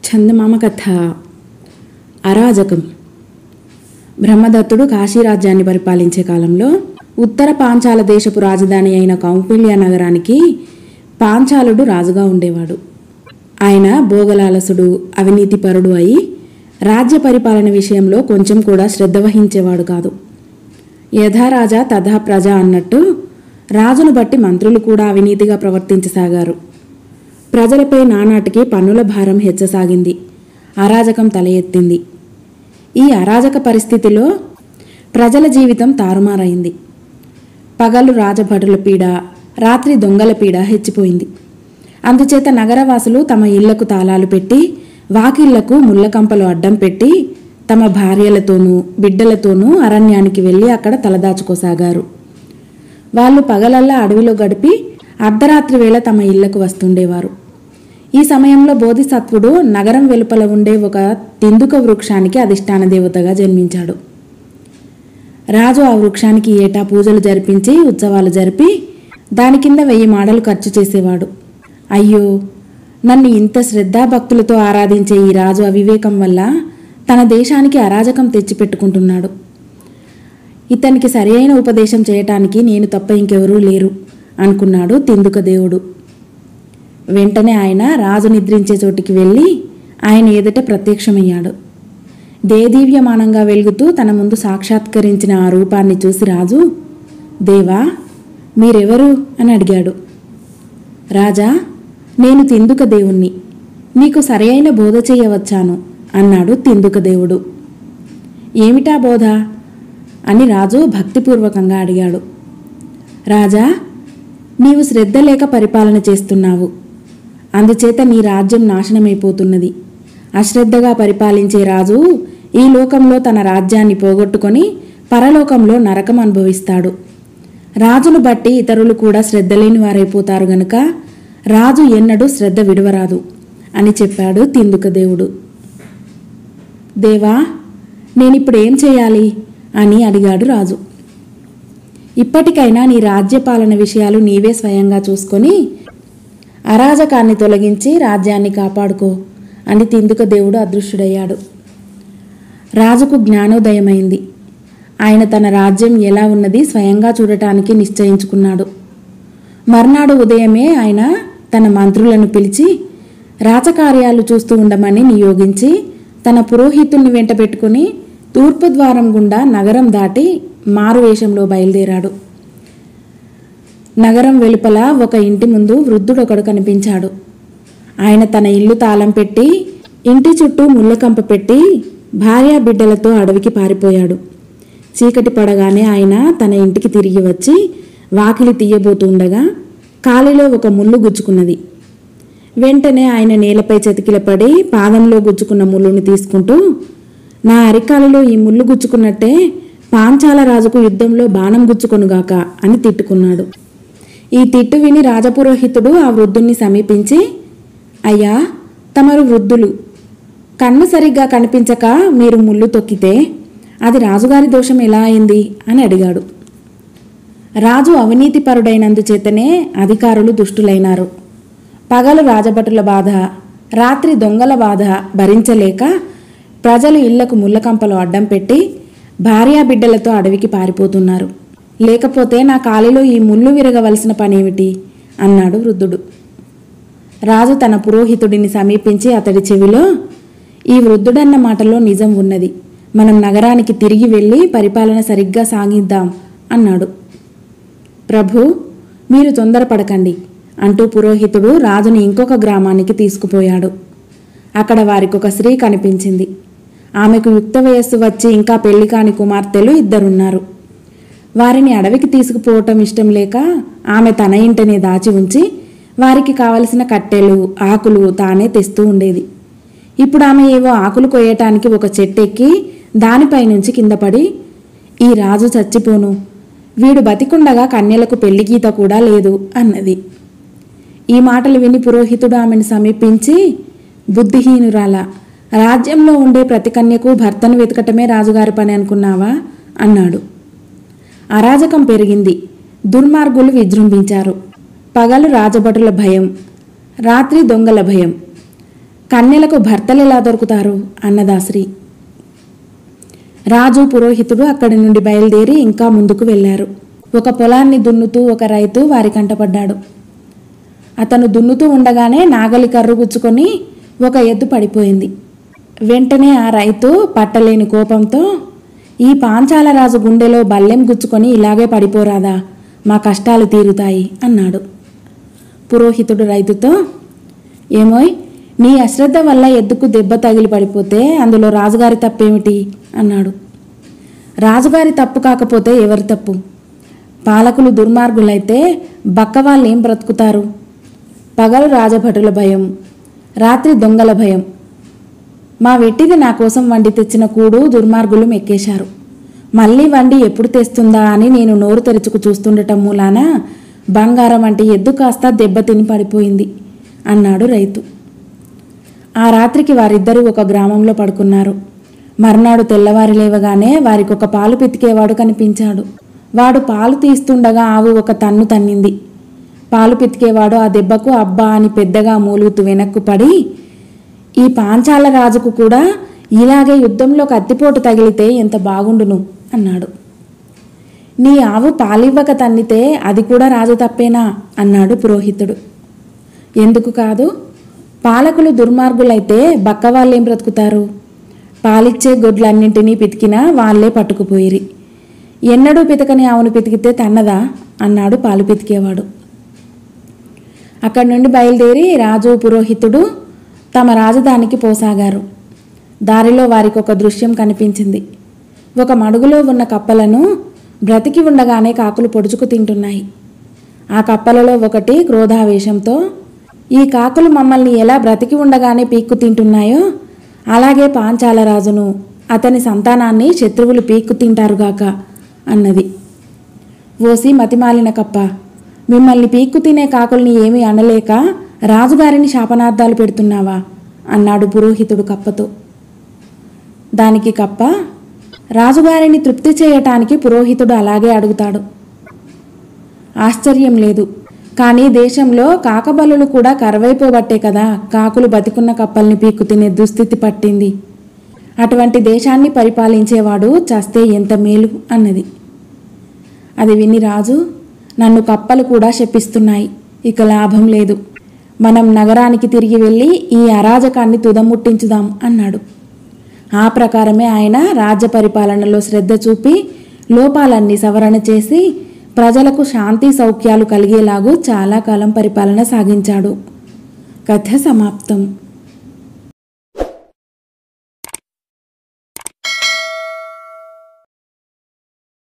చందమామ కథ. అరాజకం. బ్రహ్మదత్తుడు కాశీరాజ్యాన్ని పరిపాలించే కాలంలో ఉత్తర పాంచాల దేశపు రాజధాని అయిన కౌంపిల్య నగరానికి పాంచాలుడు రాజుగా ఉండేవాడు. ఆయన భోగలాలసుడు, అవినీతిపరుడు అయి రాజ్య పరిపాలన విషయంలో కొంచెం కూడా శ్రద్ధ వహించేవాడు కాదు. యథా రాజా తథా ప్రజ అన్నట్టు రాజును బట్టి మంత్రులు కూడా అవినీతిగా ప్రవర్తించసాగారు. ప్రజలపై నానాటికి పన్నుల భారం హెచ్చసాగింది. అరాజకం తల ఎత్తింది. ఈ అరాజక పరిస్థితిలో ప్రజల జీవితం తారుమారైంది. పగలు రాజభటుల పీడ, రాత్రి దొంగల పీడ హెచ్చిపోయింది. అందుచేత నగరవాసులు తమ ఇళ్లకు తాళాలు పెట్టి, వాకిళ్లకు ముళ్ళకంపలు అడ్డం పెట్టి, తమ భార్యలతోనూ బిడ్డలతోనూ అరణ్యానికి వెళ్ళి అక్కడ తలదాచుకోసాగారు. వాళ్ళు పగలల్లా అడవిలో గడిపి అర్ధరాత్రి వేళ తమ ఇళ్లకు వస్తుండేవారు. ఈ సమయంలో బోధిసత్వుడు నగరం వెలుపల ఉండే ఒక తిందుక వృక్షానికి అధిష్టాన దేవతగా జన్మించాడు. రాజు ఆ వృక్షానికి ఏటా పూజలు జరిపించి ఉత్సవాలు జరిపి దాని కింద 1000 మాడలు ఖర్చు చేసేవాడు. అయ్యో, నన్ను ఇంత శ్రద్ధాభక్తులతో ఆరాధించే ఈ రాజు అవివేకం వల్ల తన దేశానికి అరాజకం తెచ్చిపెట్టుకుంటున్నాడు. ఇతనికి సరైన ఉపదేశం చేయటానికి నేను తప్ప ఇంకెవరూ లేరు అనుకున్నాడు తిందుక దేవుడు. వెంటనే ఆయన రాజు నిద్రించే చోటికి వెళ్ళి ఆయన ఎదుట ప్రత్యక్షమయ్యాడు. దేదీవ్యమానంగా వెలుగుతూ తన ముందు సాక్షాత్కరించిన ఆ రూపాన్ని చూసి రాజు, దేవా, మీరెవరు అని అడిగాడు. రాజా, నేను తిందుక దేవుణ్ణి, నీకు సరైన బోధ చేయవచ్చాను అన్నాడు తిందుక దేవుడు. ఏమిటా బోధ అని రాజు భక్తిపూర్వకంగా అడిగాడు. రాజా, నీవు శ్రద్ధ లేక పరిపాలన చేస్తున్నావు. అందుచేత నీ రాజ్యం నాశనమైపోతున్నది. అశ్రద్ధగా పరిపాలించే రాజు ఈ లోకంలో తన రాజ్యాన్ని పోగొట్టుకొని పరలోకంలో నరకం అనుభవిస్తాడు. రాజును బట్టి ఇతరులు కూడా శ్రద్ధ లేని వారైపోతారు గనుక రాజు ఎన్నడూ శ్రద్ధ విడవరాదు అని చెప్పాడు తిందుక దేవుడు. దేవా, నేనిప్పుడు ఏం చేయాలి అని అడిగాడు రాజు. ఇప్పటికైనా నీ రాజ్యపాలన విషయాలు నీవే స్వయంగా చూసుకొని అరాజకాన్ని తొలగించి రాజ్యాన్ని కాపాడుకో అని తిందుక దేవుడు అదృశ్యుడయ్యాడు. రాజుకు జ్ఞానోదయమైంది. ఆయన తన రాజ్యం ఎలా ఉన్నది స్వయంగా చూడటానికి నిశ్చయించుకున్నాడు. మర్నాడు ఉదయమే ఆయన తన మంత్రులను పిలిచి రాజకార్యాలు చూస్తూ ఉండమని నియోగించి తన పురోహితుణ్ణి వెంట పెట్టుకుని తూర్పు ద్వారం గుండా నగరం దాటి మారువేషంలో బయలుదేరాడు. నగరం వెలుపల ఒక ఇంటి ముందు వృద్ధుడొకడు కనిపించాడు. ఆయన తన ఇల్లు తాళం పెట్టి ఇంటి చుట్టూ ముళ్ళకంప పెట్టి భార్యా బిడ్డలతో అడవికి పారిపోయాడు. చీకటి పడగానే ఆయన తన ఇంటికి తిరిగి వచ్చి వాకిలి తీయబోతుండగా కాలిలో ఒక ముళ్ళు గుచ్చుకున్నది. వెంటనే ఆయన నేలపై చతికిలపడి పాదంలో గుచ్చుకున్న ముళ్ళుని తీసుకుంటూ, నా అరికాలిలో ఈ ముళ్ళు గుచ్చుకున్నట్టే పాంచాల రాజుకు యుద్ధంలో బాణం గుచ్చుకొనుగాక అని తిట్టుకున్నాడు. ఈ తిట్టు విని రాజపురోహితుడు ఆ వృద్ధుణ్ణి సమీపించి, అయ్యా, తమరు వృద్ధులు, కన్ను సరిగ్గా కనిపించక మీరు ముళ్ళు తొక్కితే అది రాజుగారి దోషం ఎలా అయింది అని అడిగాడు. రాజు అవినీతిపరుడైనందుచేతనే అధికారులు దుష్టులైనారు. పగలు రాజభటుల బాధ, రాత్రి దొంగల బాధ భరించలేక ప్రజలు ఇళ్లకు ముళ్ళకంపలు అడ్డం పెట్టి భార్యాబిడ్డలతో అడవికి పారిపోతున్నారు. లేకపోతే నా కాలిలో ఈ ముళ్ళు విరగవలసిన పనేమిటి అన్నాడు వృద్ధుడు. రాజు తన పురోహితుడిని సమీపించి అతడి చెవిలో, ఈ వృద్ధుడన్న మాటలో నిజం ఉన్నది. మనం నగరానికి తిరిగి వెళ్ళి పరిపాలన సరిగ్గా సాగిద్దాం అన్నాడు. ప్రభు, మీరు తొందరపడకండి అంటూ పురోహితుడు రాజుని ఇంకొక గ్రామానికి తీసుకుపోయాడు. అక్కడ వారికొక స్త్రీ కనిపించింది. ఆమెకు యుక్త వయస్సు వచ్చి ఇంకా పెళ్లి కాని కుమార్తెలు 2 ఉన్నారు. వారిని అడవికి తీసుకుపోవటం ఇష్టం లేక ఆమె తన ఇంటనే దాచి ఉంచి వారికి కావలసిన కట్టెలు, ఆకులు తానే తెస్తూ ఉండేది. ఇప్పుడు ఆమె ఏవో ఆకులు కొయ్యటానికి ఒక చెట్టెక్కి దానిపై నుంచి కింద పడి, ఈ రాజు చచ్చిపోను, వీడు బతికుండగా కన్యలకు పెళ్లి గీత కూడా లేదు అన్నది. ఈ మాటలు విని పురోహితుడు ఆమెను సమీపించి, బుద్ధిహీనురాలా, రాజ్యంలో ఉండే ప్రతి కన్యకు భర్తను వెతకటమే రాజుగారి పని అనుకున్నావా అన్నాడు. అరాజకం పెరిగింది. దుర్మార్గులు విజృంభించారు. పగలు రాజభటుల భయం, రాత్రి దొంగల భయం. కన్యలకు భర్తలు ఎలా దొరుకుతారు అన్నదాశ్రీ. రాజు పురోహితుడు అక్కడి నుండి బయలుదేరి ఇంకా ముందుకు వెళ్ళారు. ఒక పొలాన్ని దున్నుతూ ఒక రైతు వారి కంటపడ్డాడు. అతను దున్నుతూ ఉండగానే నాగలి కర్రు గుచ్చుకొని ఒక ఎద్దు పడిపోయింది. వెంటనే ఆ రైతు పట్టలేని కోపంతో, ఈ పాంచాల రాజు గుండెలో బల్లెం గుచ్చుకొని ఇలాగే పడిపోరాదా, మా కష్టాలు తీరుతాయి అన్నాడు. పురోహితుడు రైతుతో, ఏమోయ్, నీ అశ్రద్ధ వల్ల ఎద్దుకు దెబ్బ తగిలి పడిపోతే అందులో రాజుగారి తప్పేమిటి అన్నాడు. రాజుగారి తప్పు కాకపోతే ఎవరి తప్పు? పాలకులు దుర్మార్గులైతే బక్కవాళ్ళు ఏం బ్రతుకుతారు? పగలు రాజభటుల భయం, రాత్రి దొంగల భయం. మా వెట్టిది నా కోసం వండి తెచ్చిన కూడు దుర్మార్గులు మెక్కేశారు. మళ్ళీ వండి ఎప్పుడు తెస్తుందా అని నేను నోరు తెరుచుకు చూస్తుండటం మూలాన బంగారం అంటే ఎద్దు కాస్త దెబ్బతిని పడిపోయింది అన్నాడు రైతు. ఆ రాత్రికి వారిద్దరూ ఒక గ్రామంలో పడుకున్నారు. మర్నాడు తెల్లవారి లేవగానే వారికి ఒక పాలు పితికేవాడు కనిపించాడు. వాడు పాలు తీస్తుండగా ఆవు ఒక తన్ను తన్నింది. పాలు పితికేవాడు ఆ దెబ్బకు అబ్బా అని పెద్దగా మూలుగుతూ వెనక్కు పడి, ఈ పాంచాల రాజుకు కూడా ఇలాగే యుద్ధంలో కత్తిపోటు తగిలితే ఎంత బాగుండును అన్నాడు. నీ ఆవు పాలివ్వక తన్నితే అది కూడా రాజు తప్పేనా అన్నాడు పురోహితుడు. ఎందుకు కాదు? పాలకులు దుర్మార్గులైతే బక్కవాళ్ళేం బ్రతుకుతారు? పాలిచ్చే గొడ్లన్నింటినీ పితికినా వాళ్లే పట్టుకుపోయిరి. ఎన్నడూ పితకని ఆవును పితికితే తన్నదా అన్నాడు పాలు పితికేవాడు. అక్కడి నుండి బయలుదేరి రాజు పురోహితుడు తమ రాజధానికి పోసాగారు. దారిలో వారికి ఒక దృశ్యం కనిపించింది. ఒక మడుగులో ఉన్న కప్పలను బ్రతికి ఉండగానే కాకులు పొడుచుకు తింటున్నాయి. ఆ కప్పలలో ఒకటి క్రోధావేశంతో, ఈ కాకులు మమ్మల్ని ఎలా బ్రతికి ఉండగానే పీక్కు తింటున్నాయో అలాగే పాంచాల రాజును అతని సంతానాన్ని శత్రువులు పీక్కు తింటారుగాక అన్నది. ఓసి మతిమాలిన కప్ప, మిమ్మల్ని పీక్కు తినే కాకుల్ని ఏమీ అనలేక రాజుగారిని శాపనార్థాలు పెడుతున్నావా అన్నాడు పురోహితుడు కప్పతో. దానికి కప్ప, రాజుగారిని తృప్తి చేయటానికి పురోహితుడు అలాగే అడుగుతాడు. ఆశ్చర్యం లేదు, కానీ దేశంలో కాకబలులు కూడా కరువైపోబట్టే కదా కాకులు బతికున్న కప్పల్ని పీక్కు తినే దుస్థితి పట్టింది. అటువంటి దేశాన్ని పరిపాలించేవాడు చస్తే ఎంత మేలు అన్నది. అది విని రాజు, నన్ను కప్పలు కూడా శపిస్తున్నాయి, ఇక లాభం లేదు, మనం నగరానికి తిరిగి వెళ్ళి ఈ అరాజకాన్ని తుదముట్టించుదాం అన్నాడు. ఆ ప్రకారమే ఆయన రాజ్య పరిపాలనలో శ్రద్ధ చూపి లోపాలన్నీ సవరణ చేసి ప్రజలకు శాంతి సౌఖ్యాలు కలిగేలాగూ చాలా కాలం పరిపాలన సాగించాడు. కథ సమాప్తం.